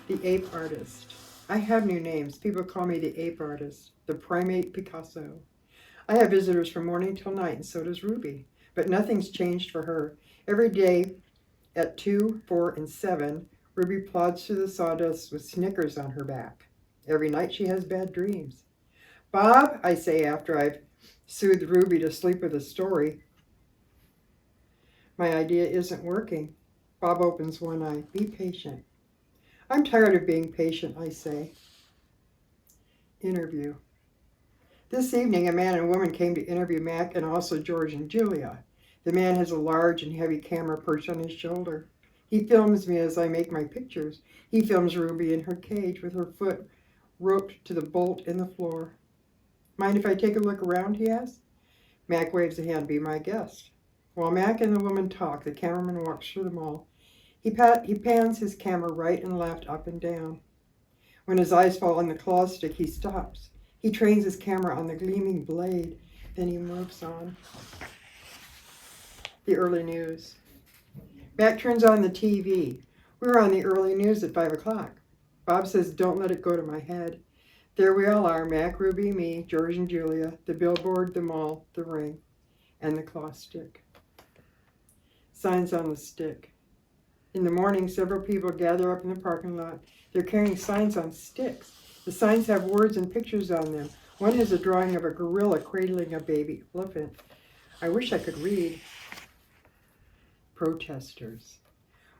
The ape artist. I have new names. People call me the ape artist, the primate Picasso. I have visitors from morning till night, and so does Ruby. But nothing's changed for her. Every day at 2, 4, and 7, Ruby plods through the sawdust with Snickers on her back. Every night she has bad dreams. Bob, I say after I've soothed Ruby to sleep with a story, my idea isn't working. Bob opens one eye. Be patient. I'm tired of being patient, I say. Interview. This evening, a man and woman came to interview Mac and also George and Julia. The man has a large and heavy camera perched on his shoulder. He films me as I make my pictures. He films Ruby in her cage with her foot roped to the bolt in the floor. Mind if I take a look around, he asks. Mac waves a hand. Be my guest. While Mac and the woman talk, the cameraman walks through the mall. He pans his camera right and left, up and down. When his eyes fall on the claw stick, he stops. He trains his camera on the gleaming blade. Then he moves on. The early news. Mac turns on the TV. We're on the early news at 5 o'clock. Bob says, don't let it go to my head. There we all are, Mac, Ruby, me, George and Julia, the billboard, the mall, the ring, and the claw stick. Signs on the stick. In the morning, several people gather up in the parking lot. They're carrying signs on sticks. The signs have words and pictures on them. One has a drawing of a gorilla cradling a baby elephant. I wish I could read. Protesters.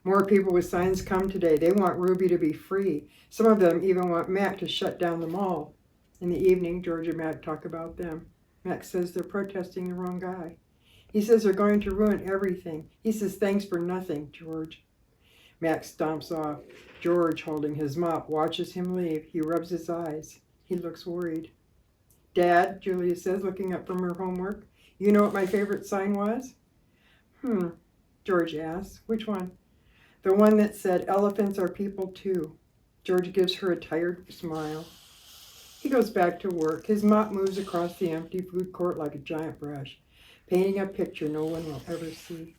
More people with signs come today. They want Ruby to be free. Some of them even want Mac to shut down the mall. In the evening, George and Mac talk about them. Mac says they're protesting the wrong guy. He says they're going to ruin everything. He says thanks for nothing, George. Mac stomps off. George, holding his mop, watches him leave. He rubs his eyes. He looks worried. Dad, Julia says, looking up from her homework, you know what my favorite sign was? George asks. Which one? The one that said, elephants are people too. George gives her a tired smile. He goes back to work. His mop moves across the empty food court like a giant brush, painting a picture no one will ever see.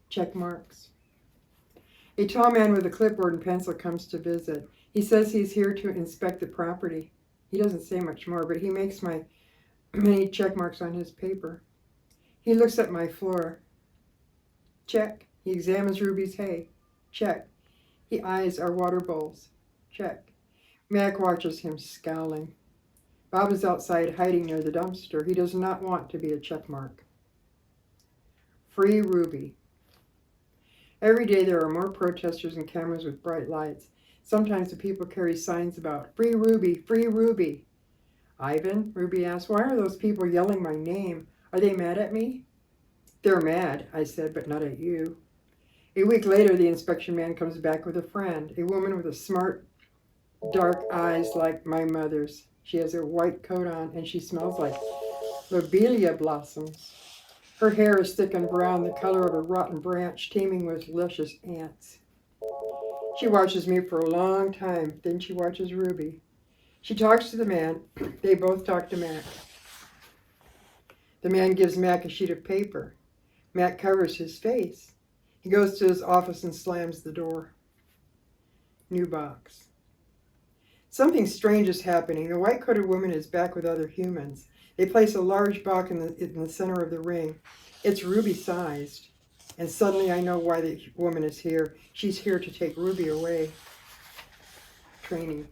Check marks. A tall man with a clipboard and pencil comes to visit. He says he's here to inspect the property. He doesn't say much more, but he makes many check marks on his paper. He looks at my floor. Check. He examines Ruby's hay. Check. He eyes our water bowls. Check. Mac watches him, scowling. Bob is outside hiding near the dumpster. He does not want to be a check mark. Free Ruby. Every day there are more protesters and cameras with bright lights. Sometimes the people carry signs about, Free Ruby, Free Ruby. Ivan, Ruby asks, why are those people yelling my name? Are they mad at me? They're mad, I said, but not at you. A week later, the inspection man comes back with a friend, a woman with a smart, dark eyes like my mother's. She has a white coat on and she smells like lobelia blossoms. Her hair is thick and brown, the color of a rotten branch teeming with luscious ants. She watches me for a long time, then she watches Ruby. She talks to the man. They both talk to Mac. The man gives Mac a sheet of paper. Mac covers his face. He goes to his office and slams the door. New box. Something strange is happening. The white-coated woman is back with other humans. They place a large box in the center of the ring. It's Ruby-sized. And suddenly I know why the woman is here. She's here to take Ruby away. Training.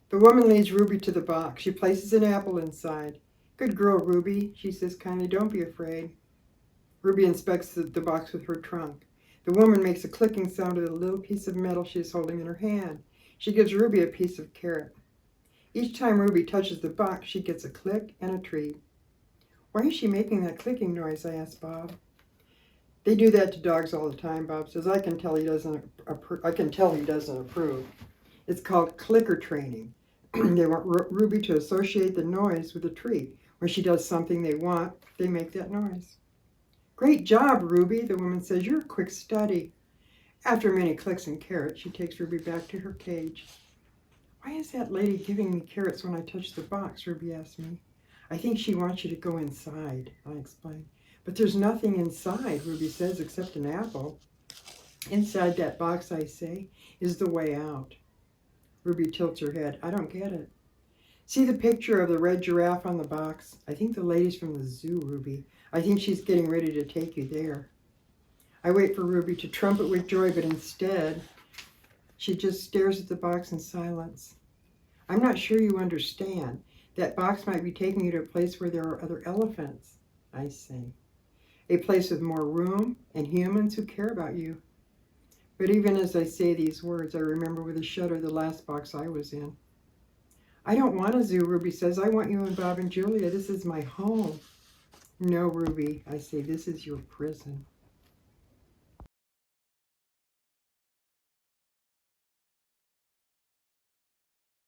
The woman leads Ruby to the box. She places an apple inside. Good girl, Ruby, she says kindly. Don't be afraid. Ruby inspects the box with her trunk. The woman makes a clicking sound with a little piece of metal she is holding in her hand. She gives Ruby a piece of carrot. Each time Ruby touches the box, she gets a click and a treat. Why is she making that clicking noise? I asked Bob. They do that to dogs all the time, Bob says. I can tell he doesn't approve. It's called clicker training. They want Ruby to associate the noise with a treat. When she does something they want, they make that noise. Great job, Ruby, the woman says. You're a quick study. After many clicks and carrots, she takes Ruby back to her cage. Why is that lady giving me carrots when I touch the box? Ruby asked me. I think she wants you to go inside, I explained. But there's nothing inside, Ruby says, except an apple. Inside that box, I say, is the way out. Ruby tilts her head. I don't get it. See the picture of the red giraffe on the box? I think the lady's from the zoo, Ruby. I think she's getting ready to take you there. I wait for Ruby to trumpet with joy, but instead, she just stares at the box in silence. I'm not sure you understand. That box might be taking you to a place where there are other elephants, I say. A place with more room and humans who care about you. But even as I say these words, I remember with a shudder the last box I was in. I don't want a zoo, Ruby says. I want you and Bob and Julia. This is my home. No, Ruby, I say, this is your prison.